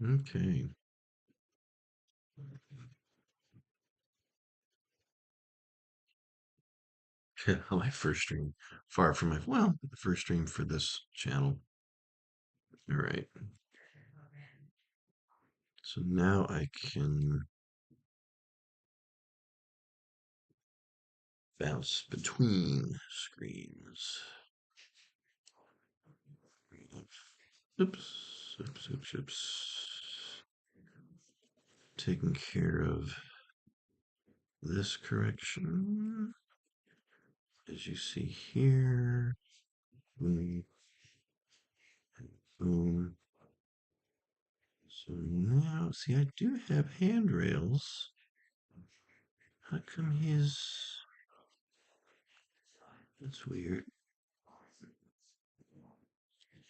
Okay. My first stream. Far from my, well, the first stream for this channel. All right. So now I can bounce between screens. Oops, oops, oops, oops. Taking care of this correction, as you see here. Boom, boom. So now, see, I do have handrails. How come that's weird.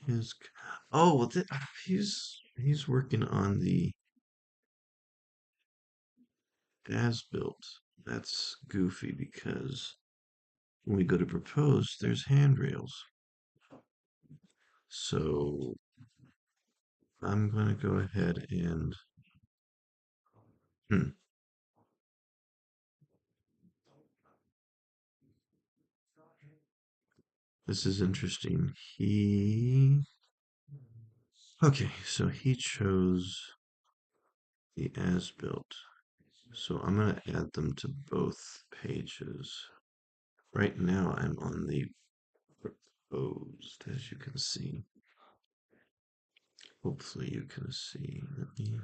His, oh, well, he's working on the as built. That's goofy because when we go to propose, there's handrails. So I'm going to go ahead and, hmm, this is interesting. Okay, so he chose the as built. So I'm going to add them to both pages. Right now I'm on the proposed, as you can see. Hopefully you can see. Let me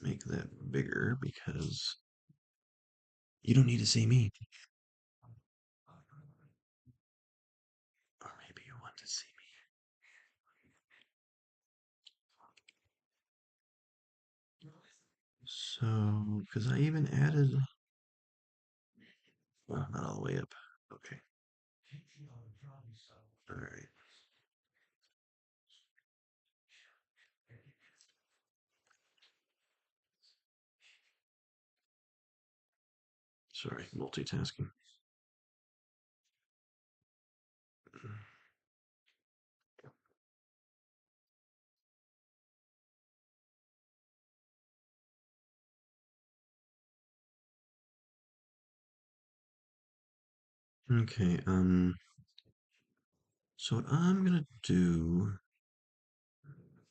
make that bigger because you don't need to see me. Or maybe you want to see me. So, because I even added, well, not all the way up. Okay. All right. Sorry, multitasking. Okay, so what I'm gonna do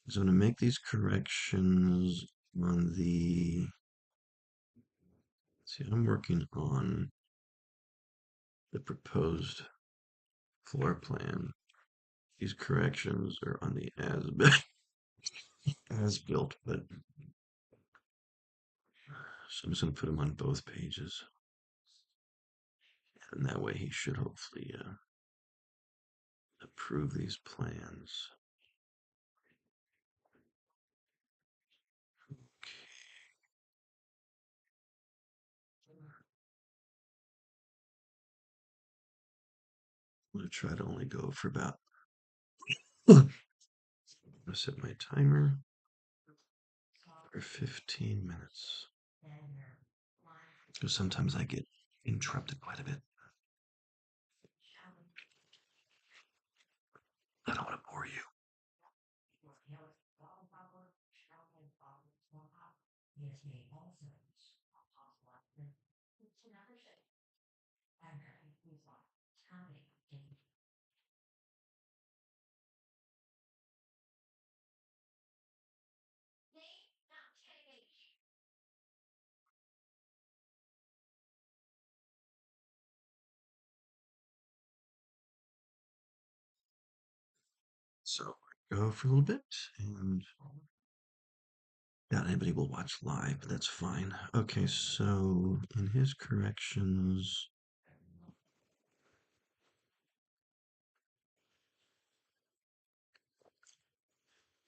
is I'm gonna make these corrections on the, see, I'm working on the proposed floor plan. These corrections are on the as built, but so I'm just gonna put them on both pages, and that way he should hopefully approve these plans. I'm gonna try to only go for about. I'm gonna set my timer for 15 minutes. Because sometimes I get interrupted quite a bit. I don't want to bore you. So go for a little bit, and not anybody will watch live, but that's fine. Okay, so in his corrections,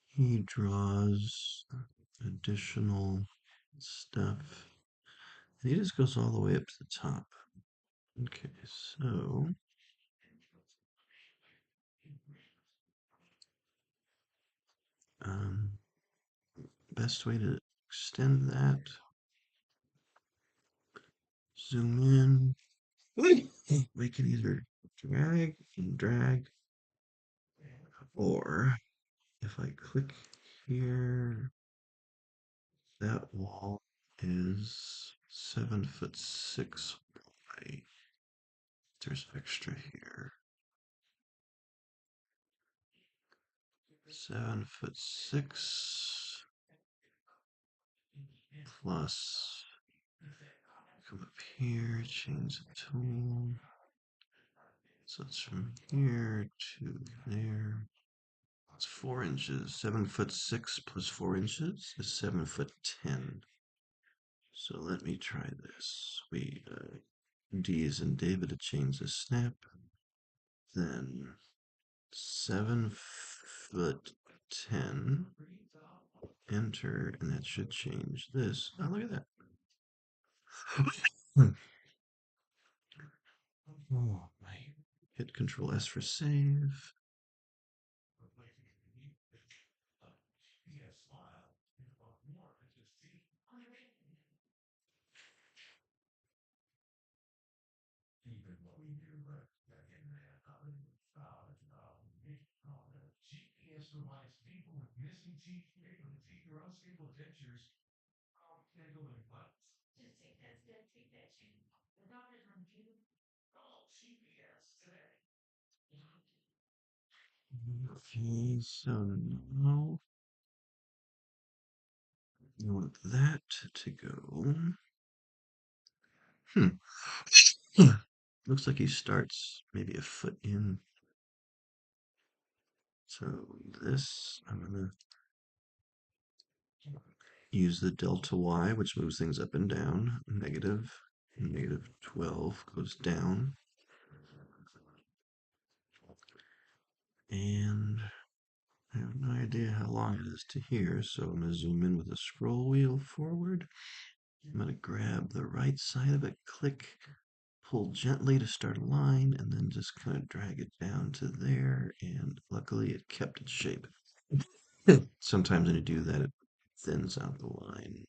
he draws additional stuff. And he just goes all the way up to the top. Okay, so um, best way to extend that, zoom in. We can either drag and drag, or if I click here. That wall is 7'6" wide. There's extra here. 7'6" plus. Come up here, change the tool. So it's from here to there. It's 4 inches. 7'6" plus 4 inches is 7'10". So let me try this. D is in David to change the snap. Then 7'10". Enter, and that should change this. Oh, look at that. Oh, my. Hit Control S for save. Okay, so now you want that to go. Hmm. Looks like he starts maybe a foot in. So this, I'm gonna use the delta Y, which moves things up and down. Negative 12 goes down. And I have no idea how long it is to here, so I'm going to zoom in with the scroll wheel forward. I'm going to grab the right side of it, click, pull gently to start a line, and then just kind of drag it down to there, and luckily it kept its shape. Sometimes when you do that, it thins out the line.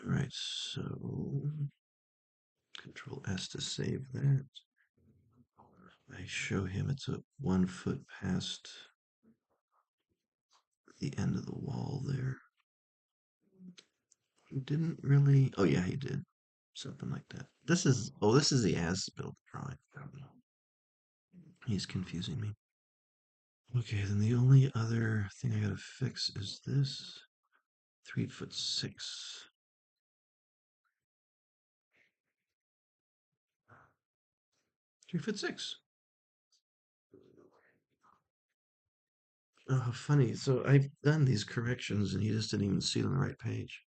All right, so Control S to save that. I show him it's a 1 foot past the end of the wall there. He didn't really. Oh yeah, he did something like that. This is the as-built drawing. He's confusing me. Okay, then the only other thing I gotta fix is this 3'6". 3'6". Oh, how funny. So I've done these corrections and he just didn't even see it on the right page.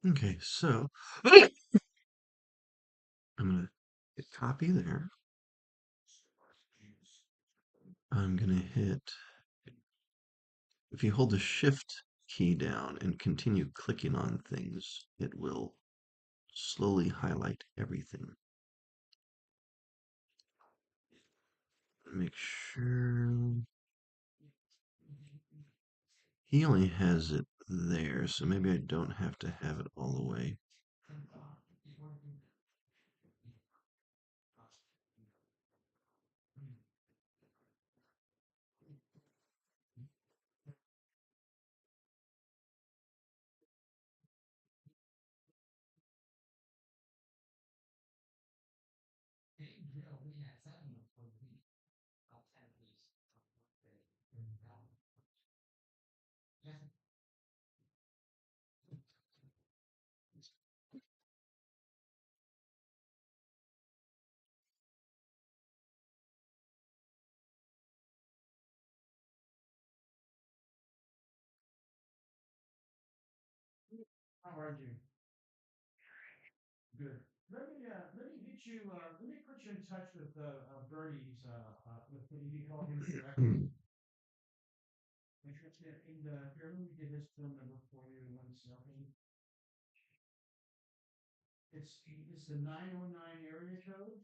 Okay, so I'm gonna hit copy there. I'm gonna hit, if you hold the shift key down and continue clicking on things, it will slowly highlight everything. Make sure he only has it there, so maybe I don't have to have it all the way. How are you? Good. Let me put you in touch with Bernie's, you call him directly. Interested in here, let me get his phone number for you in 1 second. It's the 909 area code.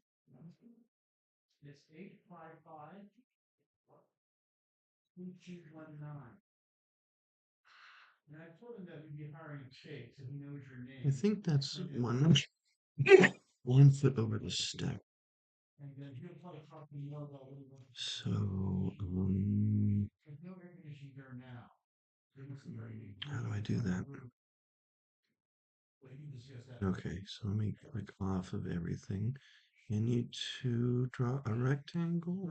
It's 855 2219. And I told him that we'd be hiring a fake, so he knows your I name. think that's And 1 foot over the step. then he'll probably talk to you more about what he wants to So, do. There's no air conditioning there now. how do I do that? Well, you can discuss that. Okay, so let me click off of everything. I need to draw a rectangle.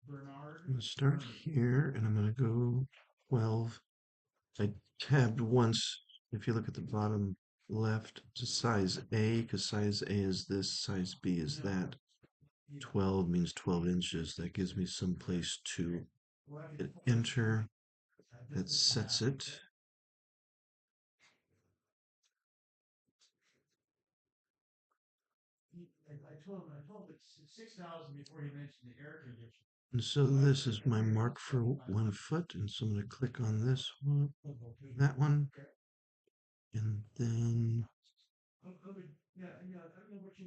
Bernard. I'm going to start here and I'm going to go 12. I tabbed once. If you look at the bottom left to size A, because size A is this, size B is that. 12 means 12 inches. That gives me some place to hit enter. That sets it. I told him it's 6,000 before he mentioned the air conditioning. And so this is my mark for 1 foot. And so I'm going to click on this one, that one, and then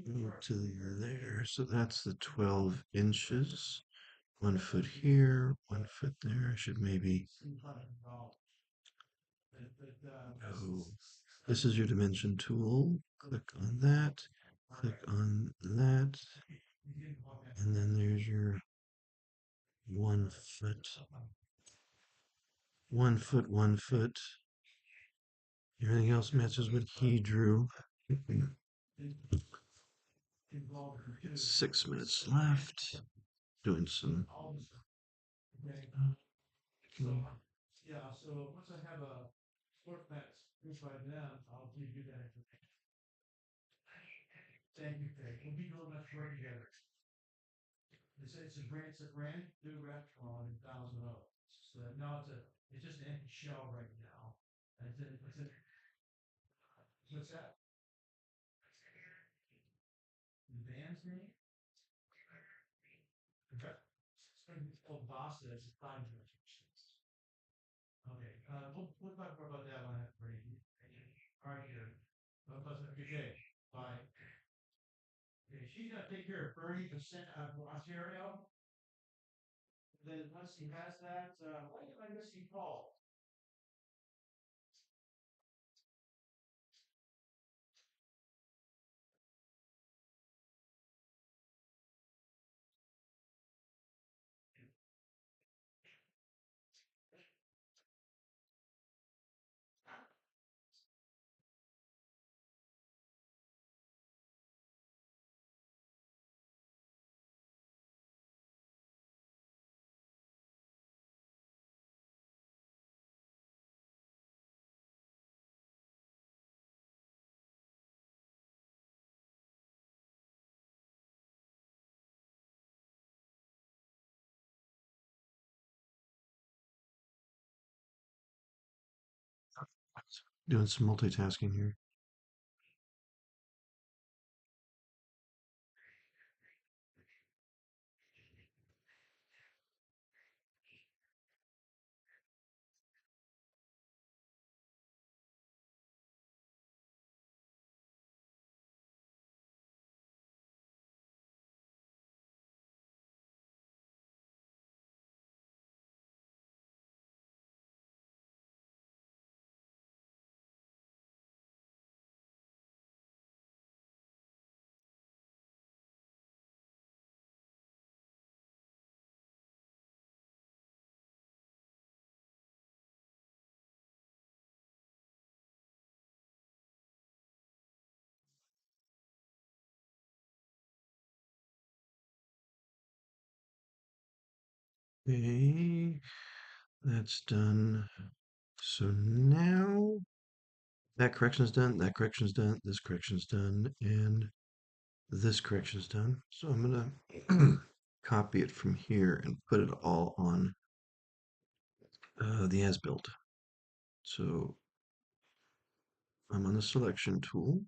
go to there. So that's the 12 inches. 1 foot here, 1 foot there. I should maybe go. This is your dimension tool. Click on that. Click on that. And then there's your 1 foot. 1 foot, 1 foot. Everything else matches what he drew. 6 minutes left. Doing some. Yeah, so once I have a floor plan approved by them, I'll give you that information. Thank you, Craig. We'll be doing much work together. It's a brand new restaurant in Thousand Oaks. No, it's just an empty shell right now. What's that? The band's name? Okay. It's called Vasa. It's a time dimension. Okay. We'll talk more about that when I have ready. All right, here. Have a good day. Bye. Okay, she's gonna take care of Bernie, Ontario. Then once he has that, why am I missing Paul? Doing some multitasking here. Okay, that's done. So now that correction is done, that correction is done, this correction is done, and this correction is done. So I'm gonna copy it from here and put it all on the as-built. So I'm on the selection tool.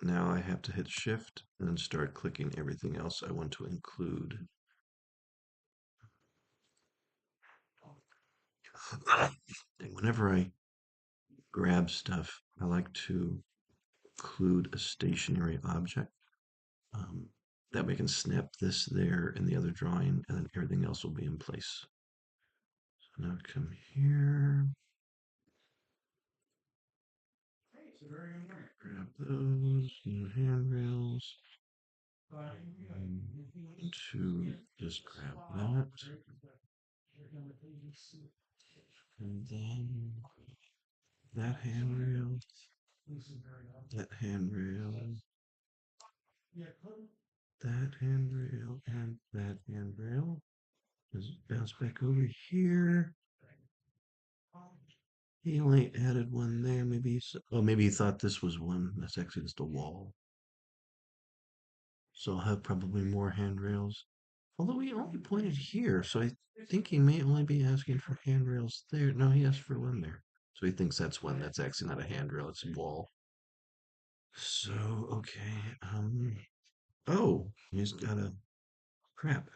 Now I have to hit shift and then start clicking everything else I want to include. And whenever I grab stuff, I like to include a stationary object. Um, that way I can snap this there in the other drawing and then everything else will be in place. So now come here. Grab those new handrails. To just grab that. And then that handrail, that handrail, that handrail, and that handrail. Just bounce back over here. He only added one there. Maybe, oh, maybe he thought this was one. That's actually just a wall. So I'll have probably more handrails. Although he only pointed here, so I think he may only be asking for handrails there. No, he asked for one there. So he thinks that's one. That's actually not a handrail, it's a wall. So, okay. Oh, he's got a crap.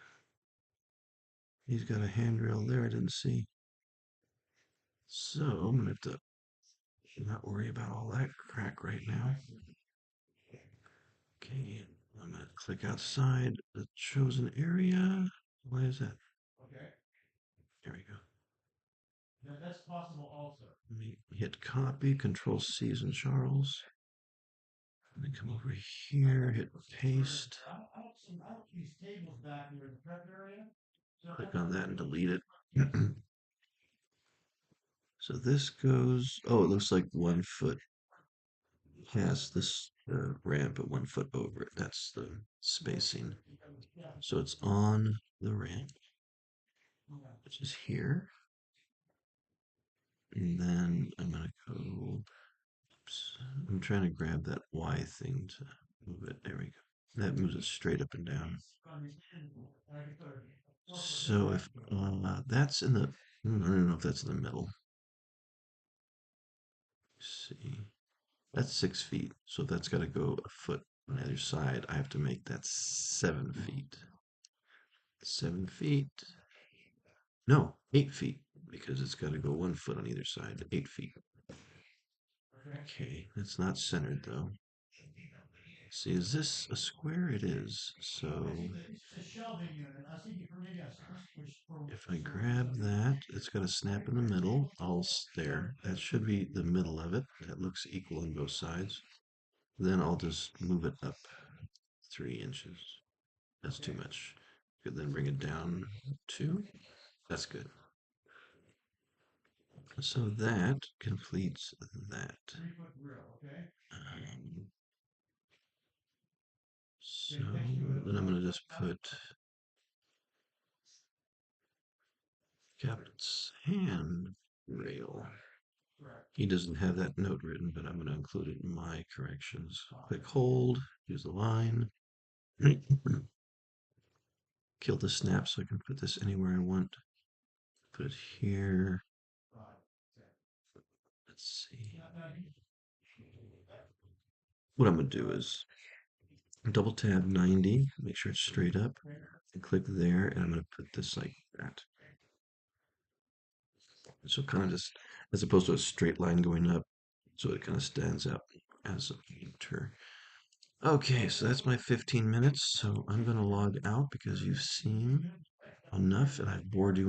He's got a handrail there I didn't see. So I'm gonna have to not worry about all that crack right now. Okay, I'm gonna click outside the chosen area. Why is that? There we go. That's possible also. Let me hit copy, Control C as in Charles. And then come over here, hit paste. I don't use tables back here in the prep area. Click on that and delete it. So this goes, oh, it looks like 1 foot past this ramp, but 1 foot over it. That's the spacing. So it's on the ramp, which is here. And then I'm going to go, oops, I'm trying to grab that Y thing to move it. There we go. That moves it straight up and down. So if that's in the, I don't know if that's in the middle. Let's see. That's 6 feet. So that's got to go a foot on the other side. I have to make that 7 feet. 7 feet. No, 8 feet because it's got to go 1 foot on either side. 8 feet. Okay, that's not centered though. See, is this a square? It is. So if I grab that, it's got to snap in the middle. There. That should be the middle of it. That looks equal on both sides. Then I'll just move it up 3 inches. That's too much. Could then bring it down 2. That's good. So that completes that. So then I'm going to just put Captain's hand rail. He doesn't have that note written, but I'm going to include it in my corrections. Click hold, use the line. Kill the snap so I can put this anywhere I want. Put it here. Let's see. What I'm going to do is double tab 90, make sure it's straight up, and click there, and I'm going to put this like that. So kind of just, as opposed to a straight line going up, so it kind of stands out as a painter. Okay, so that's my 15 minutes. So I'm going to log out because you've seen enough and I've bored you